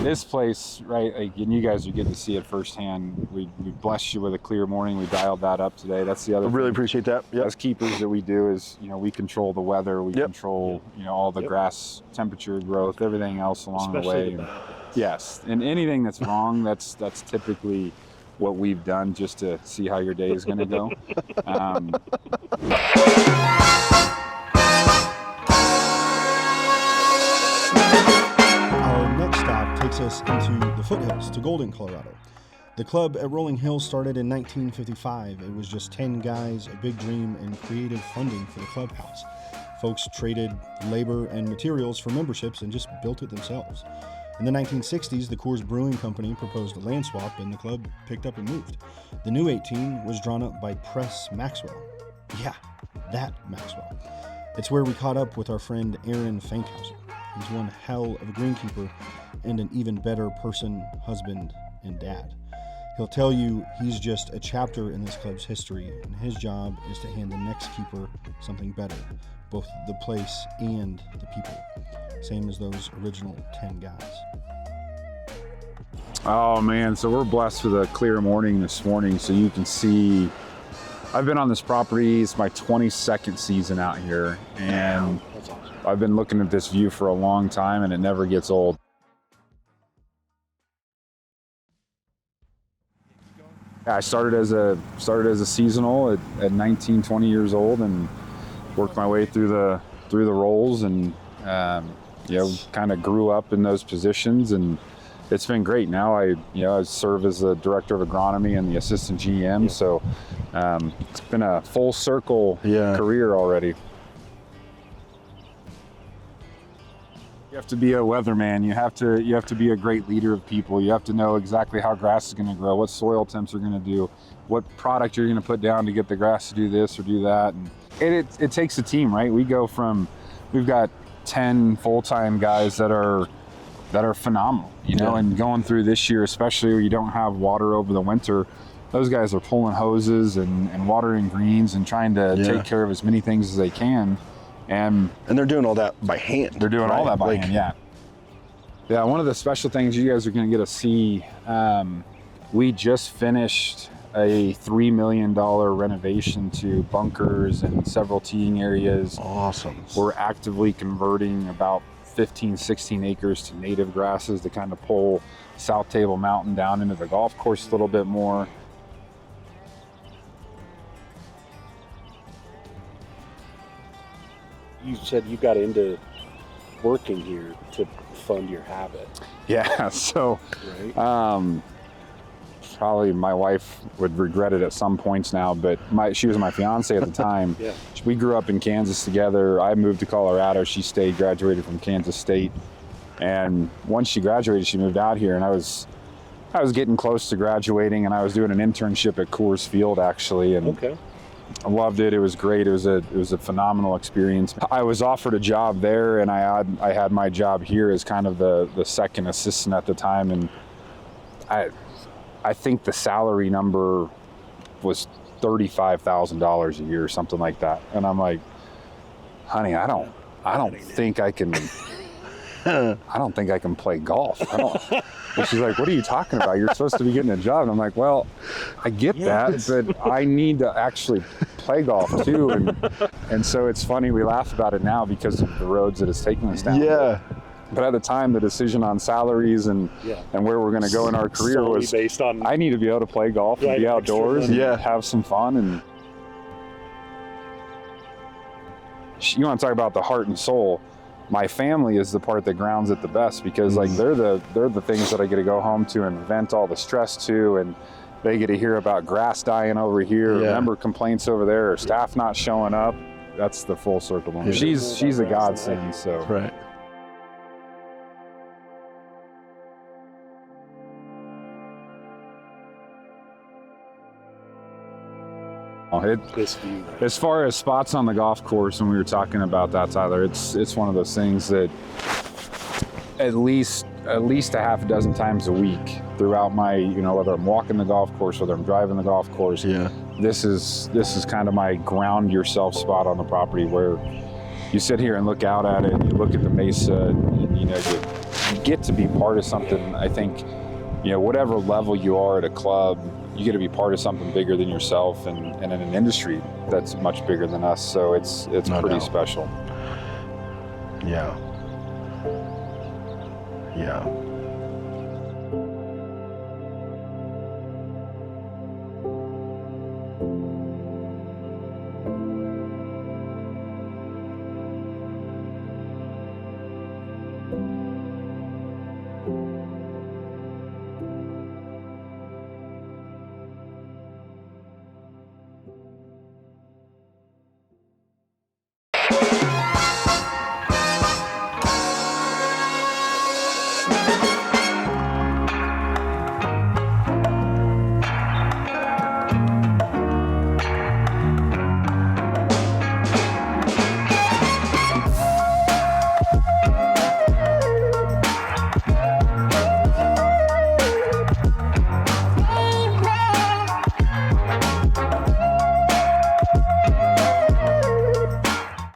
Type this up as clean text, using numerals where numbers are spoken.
this place, right, like, and you guys are getting to see it firsthand. We blessed you with a clear morning. We dialed that up today. That's the other I really appreciate that. Yep. As keepers that we do is, we control the weather. We control, all the grass temperature, growth, everything else along the way. And, yes, and anything that's wrong, that's typically what we've done just to see how your day is going to go. Our next stop takes us into the foothills to Golden, Colorado. The club at Rolling Hills started in 1955. It was just 10 guys, a big dream, and creative funding for the clubhouse. Folks traded labor and materials for memberships and just built it themselves. In the 1960s, the Coors Brewing Company proposed a land swap, and the club picked up and moved. The new 18 was drawn up by Press Maxwell. Yeah, that Maxwell. It's where we caught up with our friend Aaron Fankhauser. He's one hell of a greenkeeper and an even better person, husband, and dad. He'll tell you he's just a chapter in this club's history, and his job is to hand the next keeper something better, both the place and the people. Same as those original 10 guys. Oh man, so we're blessed with a clear morning this morning, so you can see I've been on this property. It's my 22nd season out here, and That's awesome. I've been looking at this view for a long time, and it never gets old. I started as a seasonal at 19, 20 years old, and worked my way through the roles, and kind of grew up in those positions, and it's been great. Now I serve as the director of agronomy and the assistant GM, so it's been a full circle career already. You have to be a weatherman. You have to be a great leader of people. You have to know exactly how grass is going to grow, what soil temps are going to do, what product you're going to put down to get the grass to do this or do that. And it takes a team, right? We've got 10 full-time guys that are phenomenal, and going through this year, especially where you don't have water over the winter, those guys are pulling hoses and watering greens and trying to take care of as many things as they can. And they're doing all that by hand. They're doing all that by hand, yeah. Yeah, one of the special things you guys are going to get to see, we just finished a $3 million renovation to bunkers and several teeing areas. Awesome. We're actively converting about 15, 16 acres to native grasses to kind of pull South Table Mountain down into the golf course a little bit more. You said you got into working here to fund your habit. Yeah, so right? Probably my wife would regret it at some points now, but she was my fiance at the time. Yeah. We grew up in Kansas together. I moved to Colorado. She stayed, graduated from Kansas State. And once she graduated, she moved out here, and I was getting close to graduating, and I was doing an internship at Coors Field actually, and I loved it. It was great. It was a phenomenal experience. I was offered a job there, and I had my job here as kind of the second assistant at the time, and I think the salary number was $35,000 a year or something like that. And I'm like, honey, I don't think I can play golf. And she's like, what are you talking about? You're supposed to be getting a job. And I'm like, well, I get that, but I need to actually play golf too. And so it's funny, we laugh about it now because of the roads that it's taking us down. Yeah. But at the time, the decision on salaries and where we're going to go in our career was based on, I need to be able to play golf and be outdoors and have some fun. And you want to talk about the heart and soul. My family is the part that grounds it the best, because like they're the things that I get to go home to and vent all the stress to, and they get to hear about grass dying over here, member complaints over there, or staff not showing up. That's the full circle moment. She's a godsend. So right. This view, right? As far as spots on the golf course, when we were talking about that, Tyler, it's one of those things that at least a half a dozen times a week throughout my, whether I'm walking the golf course, whether I'm driving the golf course, this is kind of my ground yourself spot on the property, where you sit here and look out at it, you look at the mesa, and you know, you get to be part of something. I think, you know, whatever level you are at a club, you get to be part of something bigger than yourself, and in an industry that's much bigger than us. So it's No pretty doubt. special. Yeah. Yeah.